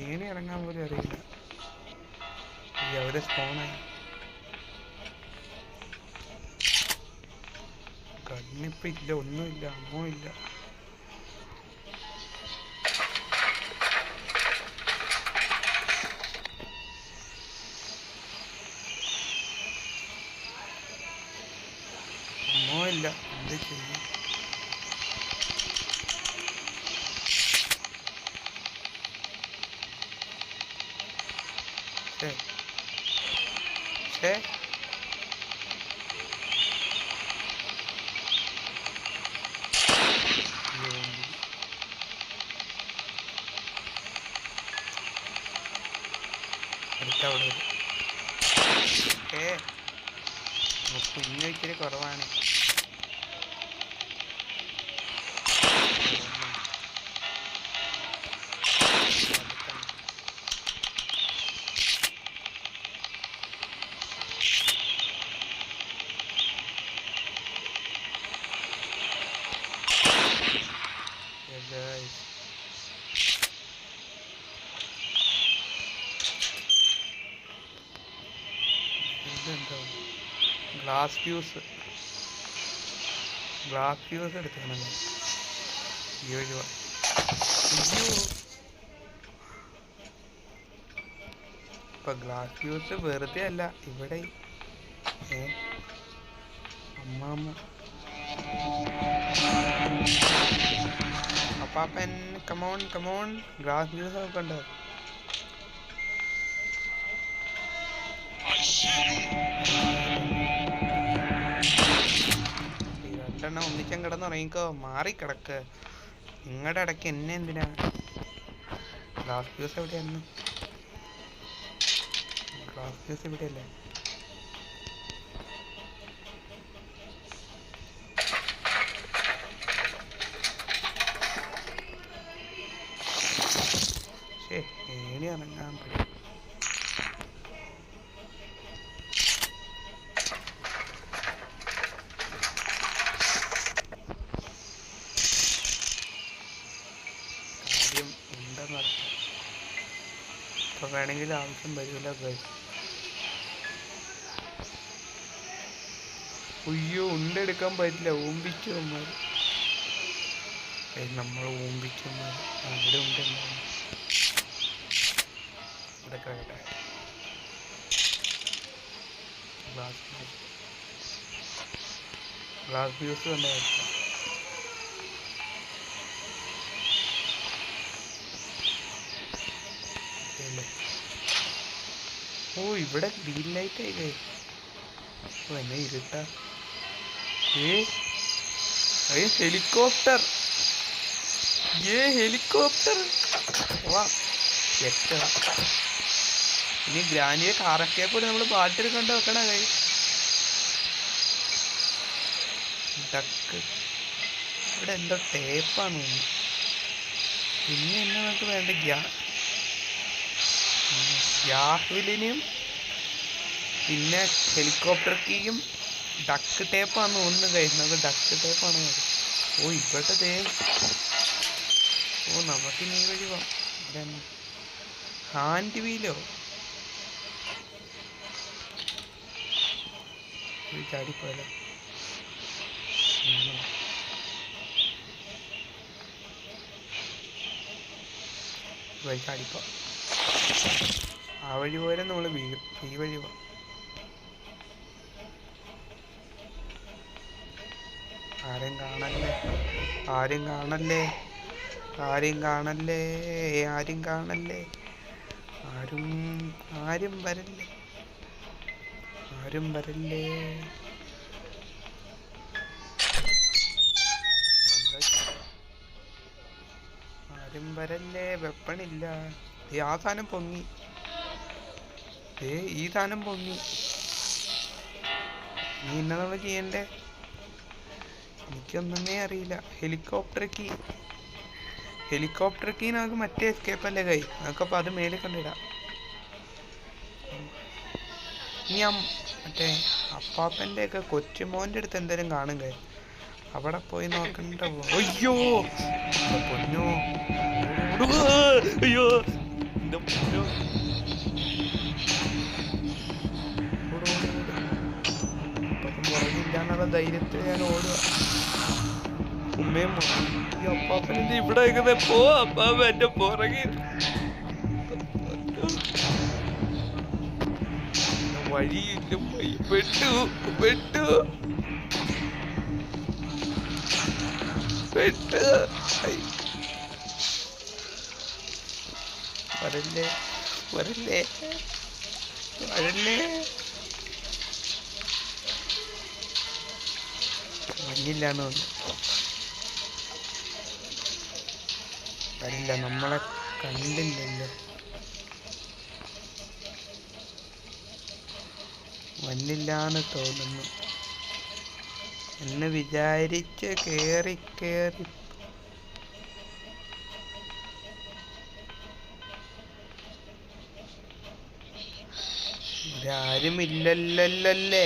ഏണി ഇറങ്ങാൻ പോലും അറിയില്ല. അവിടെ സ്പോണായി. കണ്ണിപ്പം ഇല്ല, ഒന്നുമില്ല, അമ്മോ ഇല്ല. അമ്മോ ഇല്ല. എന്ത് ചെയ്യും? അവിടെ കുഞ്ഞു ഇച്ചിരി കുറവാണ്. ഗ്ലാസ് ഫ്യൂസ് എടുക്കണം. ഇപ്പൊ ഗ്ലാസ് ഫ്യൂസ് വെറുതെ അല്ല ഇവിടെ. അമ്മാമ്മ അപ്പാപ്പൻ കമോൺ ഗ്ലാസ് ഫ്യൂസ് ഒക്കെ ഉണ്ട്. രണ്ടെണ്ണം ഒന്നിച്ചാൻ കിടന്നുറങ്ങിക്കോ, മാറിക്കിടക്ക്. നിങ്ങളുടെ ഇടയ്ക്ക് എന്നെ എന്തിനാ? ഗ്ലാസ് ഫ്യൂസ് എവിടെയായിരുന്നു? ഗ്ലാസ് ഫ്യൂസ് ഇവിടെയല്ലേ? ഏണി ഇറങ്ങാൻ പറ്റും. ഇപ്പൊ വേണമെങ്കിൽ ആവശ്യം വരില്ല. അയ്യോ ഉണ്ടെടുക്കാൻ പറ്റില്ല, ഊമ്പിക്കുമാർ. നമ്മൾ ഊമ്പിക്കുമാർ അവിടെ ഉണ്ടെന്നാണ്. ഇവിടെ കേട്ടെ ഗ്ലാസ് ഫ്യൂസ് തന്നെ. ഓ ഇവിടെ ഗ്രീൻ ലൈറ്റ് ആയില്ലേ? ഓ എന്നെ ഇരുട്ടാ. ഹെലികോപ്റ്റർ വാ. ഇനി ഗ്രാനിയെ കാറൊക്കെ പോലും നമ്മൾ പാട്ടെടുക്കൊണ്ട് വെക്കണ കൈ. ഡക്ക് ഇവിടെ എന്തോ ടേപ്പാണ് തോന്നുന്നു. പിന്നെ എന്നാ നമുക്ക് വേണ്ട? ഗ്യാഹ്വിലിനും പിന്നെ ഹെലികോപ്റ്റർ കീയും ഡക്ക് ടേപ്പാണ് തോന്നുന്നു കഴിയുന്നത്. ഡക്ക് ടേപ്പാണ്. ഓ ഇവിടെ നമുക്കിനി ഈ വഴി പോവാം. ഹാൻഡ് വീലോ ചാടിപ്പോയല്ലോ. ചാടിപ്പോ. ആ വഴി പോലെ നമ്മൾ വീഴും. ഈ വഴി പോവാം. ആരും കാണല്ലേ, ആരും കാണല്ലേ, ആരും കാണല്ലേ, ആരും കാണല്ലേ, ആരും വരല്ലേ, ആരും വരല്ലേ. ആരും വരല്ലേ, വെപ്പണില്ല. ആ സാധനം പൊങ്ങി. ഈ സാധനം പൊങ്ങി. നീ എന്നാ നമ്മൾ ചെയ്യണ്ടേ? എനിക്കൊന്നുമേ അറിയില്ല. ഹെലികോപ്റ്റർ കീ നമുക്ക് മറ്റേ എസ്കേപ്പ് അല്ലേ കൈ. നമുക്കപ്പോൾ അത് മേലെ കൊണ്ടിടാം. ഇനി മറ്റേ അപ്പാപ്പൻ്റെ ഒക്കെ കൊച്ചുമോൻ്റെ അടുത്ത് എന്തായാലും കാണും കൈ. അവിടെ പോയി നോക്കണ്ട. അയ്യോ പൊന്നോ, അയ്യോ എൻ്റെ പൊന്നോ. പുറകില്ലാന്നുള്ള ധൈര്യത്തിൽ ഞാൻ ഓടുക. ഉമ്മയും ഈ അപ്പാപ്പനെന്ത് ഇവിടെ വെക്കുന്നത്? പോ അപ്പാപ്പ എൻ്റെ പുറകിൽ. വഴിയില്ല, പെട്ടു വരല്ലേ വന്നില്ലാന്ന് തോന്നുന്നു. വരില്ല, നമ്മളെ കണ്ടില്ലല്ലോ. വന്നില്ലാന്ന് തോന്നുന്നു. എന്ന് വിചാരിച്ച് കേറി ആരുമില്ലല്ലേ?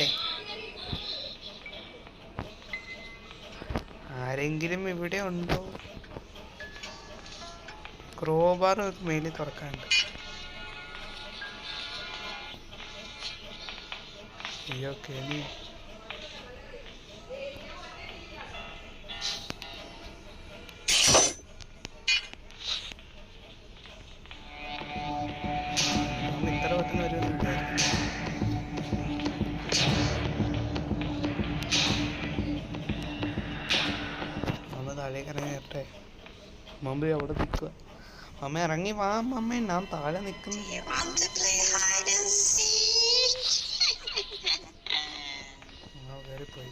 ആരെങ്കിലും ഇവിടെ ഉണ്ടോ? ക്രോബാർ മേലിൽ തുറക്കാണ്ട്. അയ്യോ കേളി. ഇത്ര പെട്ടെന്ന് വരുമെന്ന് അമ്മ താഴേക്ക് ഇറങ്ങി വരട്ടെ. മമ്മ അവിടെ നിൽക്കുക. അമ്മ ഇറങ്ങി വാ അമ്മ, ഞാൻ താഴെ നിൽക്കുന്നില്ല. കയറിപ്പോയി.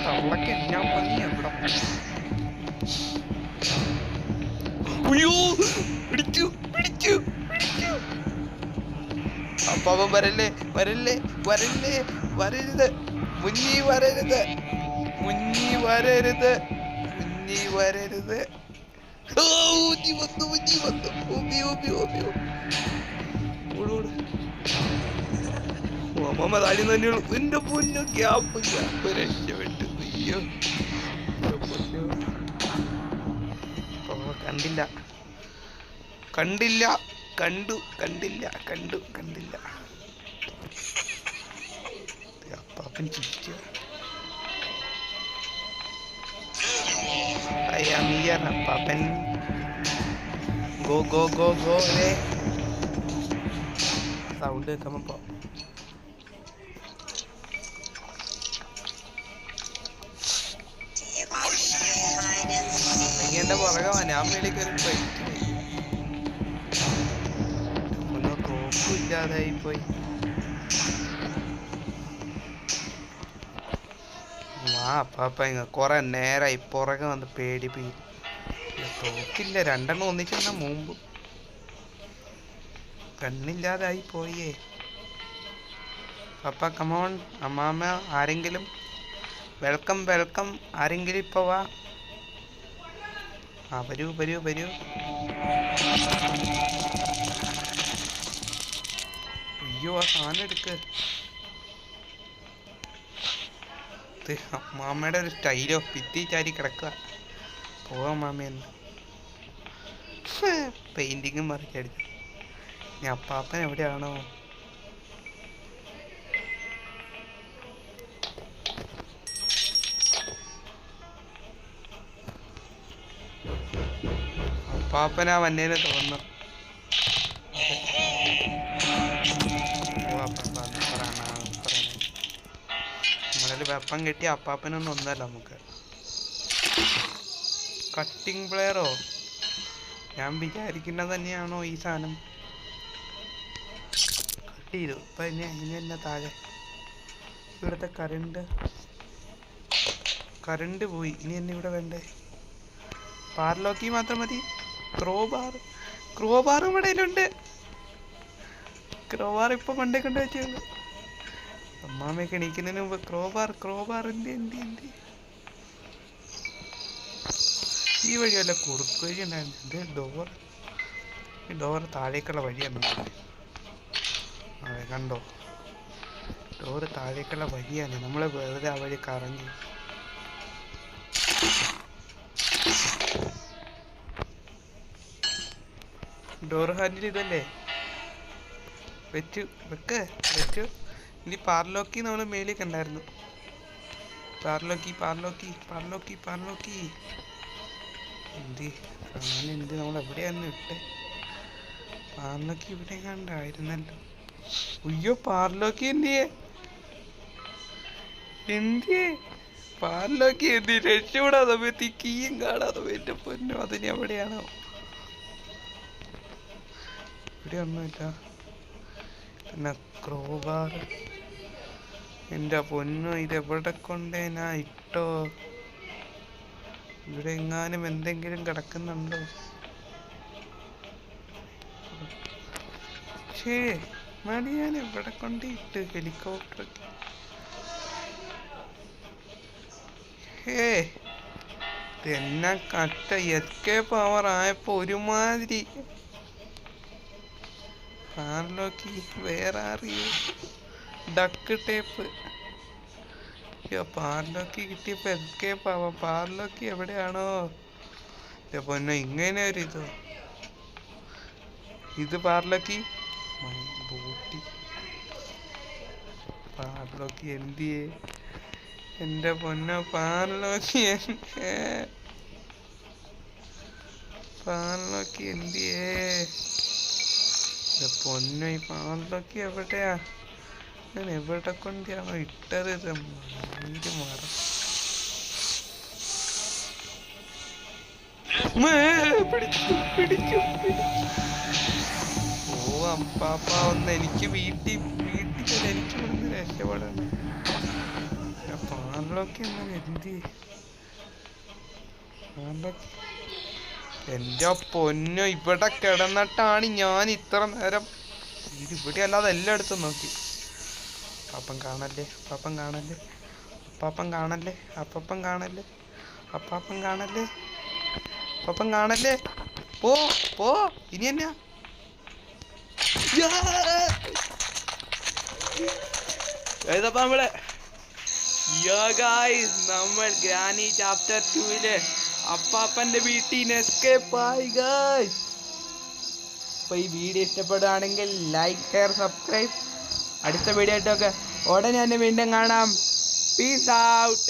തള്ളക്ക് എന്നാ പണി എവിടെ? അയ്യോ പിടിച്ചു. അപ്പാവൻ വരരുത്. മുന്നീ വരരുത്. അമ്മ താഴെ തന്നെയുള്ളൂ. എന്റെ പൊന്നു ഗ്യാപ്പ് രക്ഷപ്പെട്ടു. അയ്യോ കണ്ടില്ല. അപ്പാപ്പൻ ചിരിച്ചു. അപ്പാപ്പൻ ഗോ സൗണ്ട് കേൾക്കുമ്പോ എന്റെ പുറകെ ഞാൻ മേളിൽ കയറി ഒന്നും തോക്കില്ലാതായി പോയി. അപ്പാപ്പ കൊറേ നേരായി പുറകെ വന്ന് പേടിപ്പിക്കും. തോക്കില്ല, രണ്ടെണ്ണം ഒന്നിച്ചെന്നാ മുമ്പ് കണ്ണില്ലാതായി പോയേ. പപ്പ കമോൺ. അമ്മാമ്മ ആരെങ്കിലും വെൽക്കം. ആരെങ്കിലും ഇപ്പൊ വാ. വരൂ. അയ്യോ ആ സാധനം എടുക്ക്. അമ്മാമ്മയുടെ ഒരു സ്റ്റൈലോ ഭിത്തി ചാരി കിടക്കുക. പോവാ മാമയെന്ന്. പെയിന്റിങ്ങും മറിച്ചടിച്ചു. ഞാൻ അപ്പാപ്പൻ എവിടെയാണോ? അപ്പാപ്പനാ വന്നേനെ തോന്നുന്നു. നമ്മളൊരു വെപ്പം കിട്ടി. അപ്പാപ്പനൊന്നും ഒന്നല്ല നമുക്ക്. കട്ടിംഗ് പ്ലെയറോ? ഞാൻ വിചാരിക്കുന്നത് തന്നെയാണോ ഈ സാധനം? കട്ട് ചെയ്തു. ഇപ്പൊ ഇനി തന്നെ താഴെ ഇവിടുത്തെ കറണ്ട് പോയി. ഇനി എന്നെ ഇവിടെ വേണ്ടേ? പാർലോക്കി മാത്രം മതി. ക്രോബാർ ഇവിടെയുണ്ട്. ക്രോബാർ ഇപ്പൊ മണ്ടേ കൊണ്ട് വെച്ചു. അമ്മാമ്മയൊക്കെ എണീക്കുന്നതിന് മുമ്പ് ക്രോബാർ എന്ത് ഈ വഴി വല്ല കുറുക്ക് വഴി ഉണ്ടായിരുന്നു. ഡോർ താഴേക്കുള്ള വഴിയാണ്. അതെ കണ്ടോ, ഡോറ് താഴേക്കുള്ള വഴിയാണ്. നമ്മള് വെറുതെ ആ വഴി കറങ്ങി. ഡോർ ഹാൻഡിൽ ഇതല്ലേ? വെച്ചു. ഇനി പാർലോക്കി നമ്മൾ മേളിൽ കണ്ടായിരുന്നു. പാർലോക്കി എന്ത് നമ്മൾ എവിടെയായിരുന്നു ഇട്ടെ? പാർലോക്കി ഇവിടെ കണ്ടായിരുന്നല്ലോ. അയ്യോ പാർലോക്കി എന്തിയേ? പാർലോക്കി രക്ഷപ്പെടാ സമയത്ത് ഈ കീയും കാണാതെ എന്റെ പൊന്നോ. അതിന് എവിടെയാണോ? ഇവിടെ ഒന്നുമില്ല. പിന്നെ ക്രോബാർ. എൻ്റെ പൊന്നോ, ഇതെവിടെ കൊണ്ടേനാ ഇട്ടോ? ഇവിടെ എങ്ങാനും എന്തെങ്കിലും കിടക്കുന്നുണ്ടോ? മടി ഞാൻ ഇവിടെ കൊണ്ടിട്ട് ഹെലികോപ്റ്റർ. എന്നാ കട്ട എസ്കേപ്പ് അവർ ആയപ്പോ ഒരുമാതിരി പാർലോക്കി വേറെ അറിയൂ ഡക്ക് ടേപ്പ്. പാർലോക്കി കിട്ടിയപ്പോ എസ്കേപ്പ് ആവാം. പാർലോക്കി എവിടെയാണോ പൊന്നോ ഇങ്ങനെ ഒരു ഇത് പാർലോക്കി ബൂട്ടി. പാർലോക്കി എന്തിയേ എന്റെ പൊന്നോ പാർലോക്കി പാർലോക്കി എന്തിയേ പൊന്നോ ഈ പാർലോക്കി എവിടെയാ? ഞാൻ എവിടെ കൊണ്ടാണോ ഇട്ടത്? ഇത് മാറും. ഓ അപ്പാപ്പ ഒന്ന് എനിക്ക് വീട്ടിൽ എനിക്ക് ഇവിടുന്ന് രക്ഷപ്പെടണം. പാർലോക്കി എന്നാൽ എന്ത് എന്റെ പൊന്നോ ഇവിടെ കിടന്നിട്ടാണ് ഞാൻ ഇത്ര നേരം ഇവിടെ അല്ലാതെ എല്ലായിടത്തും നോക്കി. അപ്പാപ്പൻ കാണല്ലേ, അപ്പാപ്പൻ കാണല്ലേ, അപ്പാപ്പൻ കാണല്ലേ, അപ്പാപ്പൻ കാണല്ലേ, അപ്പാപ്പൻ കാണല്ലേ, അപ്പാപ്പൻ കാണല്ലേ. പോ പോ ഇനി എന്നാ നമ്മള് നമ്മൾ ഗ്രാനി ചാപ്റ്റർ 2 അപ്പാപ്പന്റെ വീട്ടിൽ എസ്കേപ്പ് ആയി ഗൈസ്. അപ്പൊ ഈ വീഡിയോ ഇഷ്ടപ്പെടുകയാണെങ്കിൽ ലൈക്ക് ഷെയർ സബ്സ്ക്രൈബ്. അടുത്ത വീഡിയോ ആയിട്ടൊക്കെ ഉടനെ തന്നെ വീണ്ടും കാണാം. Peace out.